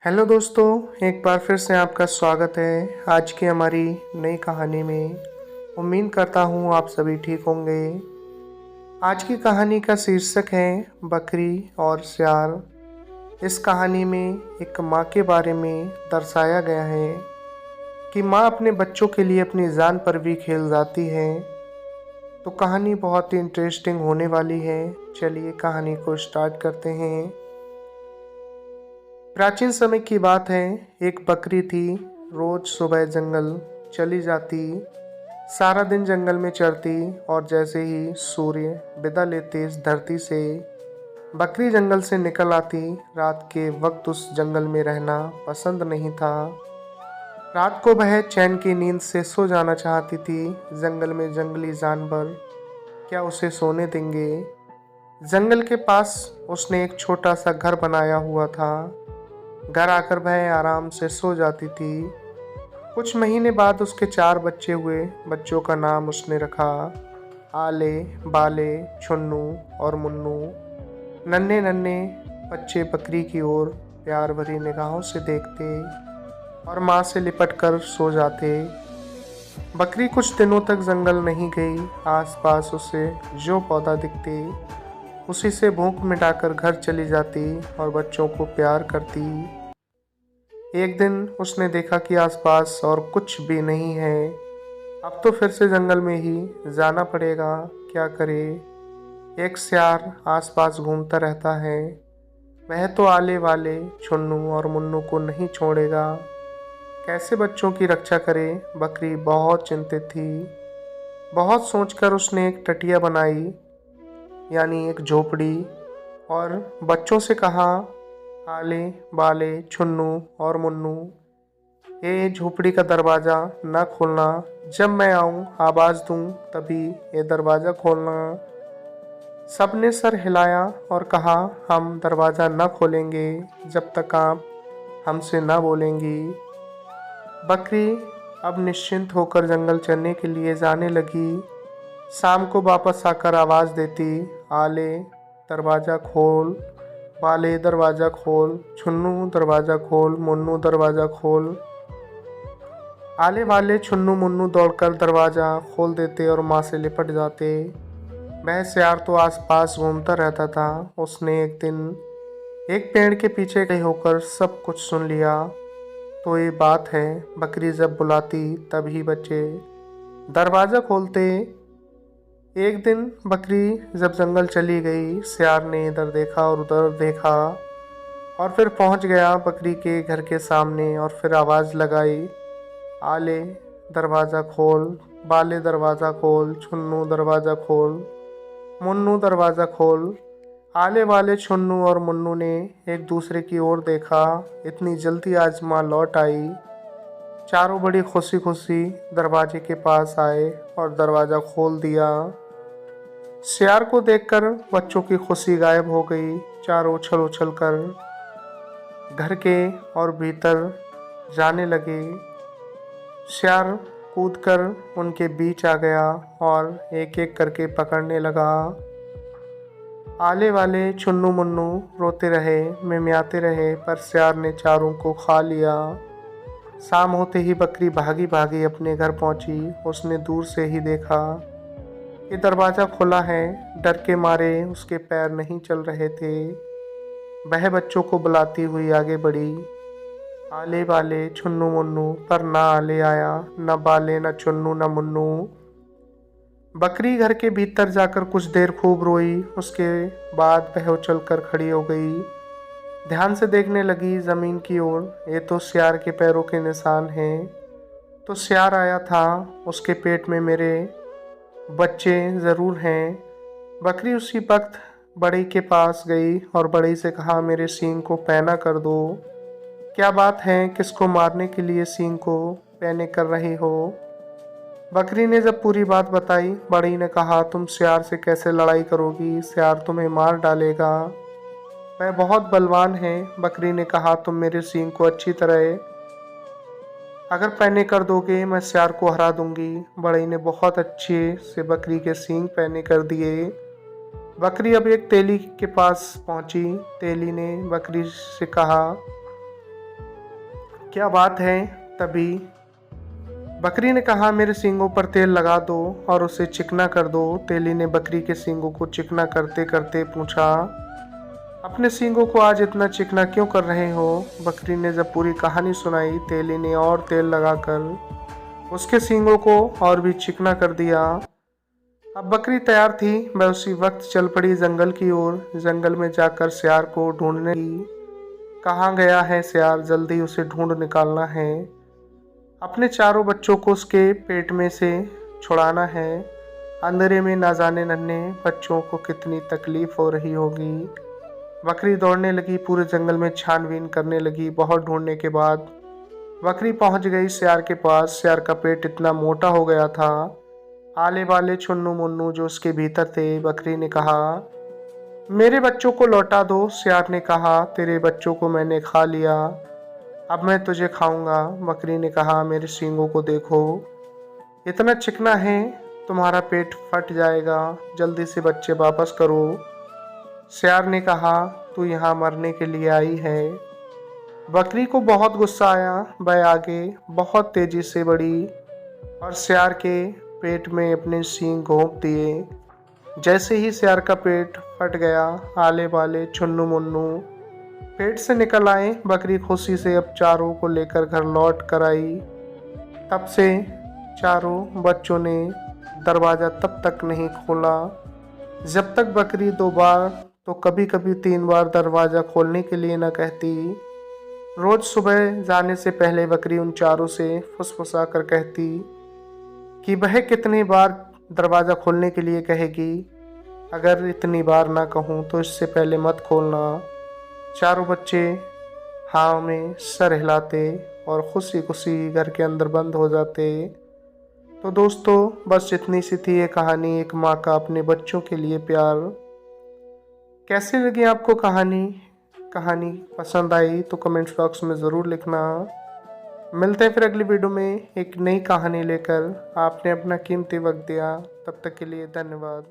Hello दोस्तों, एक बार फिर से आपका स्वागत है आज की हमारी नई कहानी में। उम्मीद करता हूँ आप सभी ठीक होंगे। आज की कहानी का शीर्षक है बकरी और सियार। इस कहानी में एक माँ के बारे में दर्शाया गया है कि माँ अपने बच्चों के लिए अपनी जान पर भी खेल जाती है। तो कहानी बहुत ही इंटरेस्टिंग होने वाली है। चलिए कहानी को स्टार्ट करते हैं। प्राचीन समय की बात है। एक बकरी थी। रोज सुबह जंगल चली जाती, सारा दिन जंगल में चरती और जैसे ही सूर्य विदा लेते इस धरती से, बकरी जंगल से निकल आती। रात के वक्त उस जंगल में रहना पसंद नहीं था। रात को वह चैन की नींद से सो जाना चाहती थी। जंगल में जंगली जानवर क्या उसे सोने देंगे। जंगल के पास उसने एक छोटा सा घर बनाया हुआ था। घर आकर वह आराम से सो जाती थी। कुछ महीने बाद उसके 4 बच्चे हुए। बच्चों का नाम उसने रखा आले, बाले, छुन्नू और मुन्नू। नन्हे नन्हे बच्चे बकरी की ओर प्यार भरी निगाहों से देखते और माँ से लिपट कर सो जाते। बकरी कुछ दिनों तक जंगल नहीं गई। आसपास उसे जो पौधा दिखते उसी से भूख मिटाकर घर चली जाती और बच्चों को प्यार करती। एक दिन उसने देखा कि आसपास और कुछ भी नहीं है। अब तो फिर से जंगल में ही जाना पड़ेगा, क्या करे। एक सियार आसपास घूमता रहता है। वह तो आले वाले, छुन्नू और मुन्नू को नहीं छोड़ेगा। कैसे बच्चों की रक्षा करे। बकरी बहुत चिंतित थी। बहुत सोचकर उसने एक टटिया बनाई, यानी एक झोपड़ी, और बच्चों से कहा, आले, बाले, छुन्नू और मुन्नू, ये झोपड़ी का दरवाज़ा न खोलना। जब मैं आऊँ आवाज़ दूँ तभी ये दरवाज़ा खोलना। सबने सर हिलाया और कहा, हम दरवाज़ा न खोलेंगे जब तक आप हमसे न बोलेंगी। बकरी अब निश्चिंत होकर जंगल चरने के लिए जाने लगी। शाम को वापस आकर आवाज़ देती, आले दरवाज़ा खोल, बाले दरवाज़ा खोल, छुन्नू दरवाज़ा खोल, मुन्नू दरवाज़ा खोल। आले वाले, छुन्नू, मुन्नू दौड़कर दरवाज़ा खोल देते और माँ से लिपट जाते। वह सियार तो आसपास घूमता रहता था। उसने एक दिन एक पेड़ के पीछे खड़े होकर सब कुछ सुन लिया। तो ये बात है, बकरी जब बुलाती तभी बच्चे दरवाज़ा खोलते। एक दिन बकरी जब जंगल चली गई, सियार ने इधर देखा और उधर देखा और फिर पहुंच गया बकरी के घर के सामने और फिर आवाज़ लगाई, आले दरवाज़ा खोल, बाले दरवाज़ा खोल, छुन्नू दरवाज़ा खोल, मुन्नू दरवाज़ा खोल। आले वाले, छुन्नू और मुन्नू ने एक दूसरे की ओर देखा। इतनी जल्दी आज माँ लौट आई। चारों बड़ी खुशी खुशी दरवाजे के पास आए और दरवाज़ा खोल दिया। सियार को देखकर बच्चों की खुशी गायब हो गई। चारों उछल उछल कर घर के और भीतर जाने लगे। सियार कूदकर उनके बीच आ गया और एक एक करके पकड़ने लगा। आले वाले, छुन्नू मुन्नू रोते रहे, मिमियाते रहे, पर सियार ने चारों को खा लिया। शाम होते ही बकरी भागी भागी अपने घर पहुंची। उसने दूर से ही देखा कि दरवाज़ा खुला है। डर के मारे उसके पैर नहीं चल रहे थे। वह बच्चों को बुलाती हुई आगे बढ़ी, आले वाले, छुन्नू मुन्नू, पर ना आले आया, न बाले, न छुन्नू, न मुन्नू। बकरी घर के भीतर जाकर कुछ देर खूब रोई। उसके बाद वह उछल कर खड़ी हो गई। ध्यान से देखने लगी ज़मीन की ओर। ये तो सियार के पैरों के निशान हैं। तो सियार आया था, उसके पेट में मेरे बच्चे ज़रूर हैं। बकरी उसी वक्त बड़ई के पास गई और बड़ई से कहा, मेरे सींग को पैना कर दो। क्या बात है, किसको मारने के लिए सींग को पैने कर रही हो। बकरी ने जब पूरी बात बताई, बड़ई ने कहा, तुम सियार से कैसे लड़ाई करोगी, सियार तुम्हें मार डालेगा, वह बहुत बलवान है। बकरी ने कहा, तुम मेरे सींग को अच्छी तरह अगर पैने कर दोगे मैं सियार को हरा दूंगी। बड़ई ने बहुत अच्छे से बकरी के सींग पैने कर दिए। बकरी अब एक तेली के पास पहुंची। तेली ने बकरी से कहा, क्या बात है। तभी बकरी ने कहा, मेरे सींगों पर तेल लगा दो और उसे चिकना कर दो। तेली ने बकरी के सींगों को चिकना करते करते पूछा, अपने सींगों को आज इतना चिकना क्यों कर रहे हो? बकरी ने जब पूरी कहानी सुनाई, तेली ने और तेल लगाकर उसके सींगों को और भी चिकना कर दिया। अब बकरी तैयार थी। वह उसी वक्त चल पड़ी जंगल की ओर। जंगल में जाकर सियार को ढूंढने लगी। कहाँ गया है सियार? जल्दी उसे ढूंढ निकालना है। अपने चारों बच्चों को उसके पेट में से छुड़ाना है। अंधेरे में ना जाने नन्हे बच्चों को कितनी तकलीफ हो रही होगी। बकरी दौड़ने लगी, पूरे जंगल में छानबीन करने लगी। बहुत ढूंढने के बाद बकरी पहुंच गई सियार के पास। सियार का पेट इतना मोटा हो गया था, आले वाले छुन्नू मुन्नू जो उसके भीतर थे। बकरी ने कहा, मेरे बच्चों को लौटा दो। सियार ने कहा, तेरे बच्चों को मैंने खा लिया, अब मैं तुझे खाऊंगा। बकरी ने कहा, मेरे सींगों को देखो, इतना चिकना है, तुम्हारा पेट फट जाएगा। जल्दी से बच्चे वापस करो। सियार ने कहा, तू यहाँ मरने के लिए आई है। बकरी को बहुत गुस्सा आया। वह आगे बहुत तेजी से बढ़ी और सियार के पेट में अपने सींग घोंप दिए। जैसे ही सियार का पेट फट गया, आले वाले छुन्नू मुन्नू पेट से निकल आए। बकरी खुशी से अब चारों को लेकर घर लौट कर आई। तब से चारों बच्चों ने दरवाज़ा तब तक नहीं खोला जब तक बकरी 2 बार तो कभी कभी 3 बार दरवाज़ा खोलने के लिए न कहती। रोज़ सुबह जाने से पहले बकरी उन चारों से फुसफुसा कर कहती कि वह कितनी बार दरवाज़ा खोलने के लिए कहेगी। अगर इतनी बार ना कहूँ तो इससे पहले मत खोलना। चारों बच्चे हाँ में सर हिलाते और खुशी खुशी घर के अंदर बंद हो जाते। तो दोस्तों, बस इतनी सी थी ये कहानी, एक माँ का अपने बच्चों के लिए प्यार। कैसी लगी आपको कहानी? कहानी पसंद आई तो कमेंट्स बॉक्स में ज़रूर लिखना। मिलते हैं फिर अगली वीडियो में एक नई कहानी लेकर। आपने अपना कीमती वक्त दिया, तब तक के लिए धन्यवाद।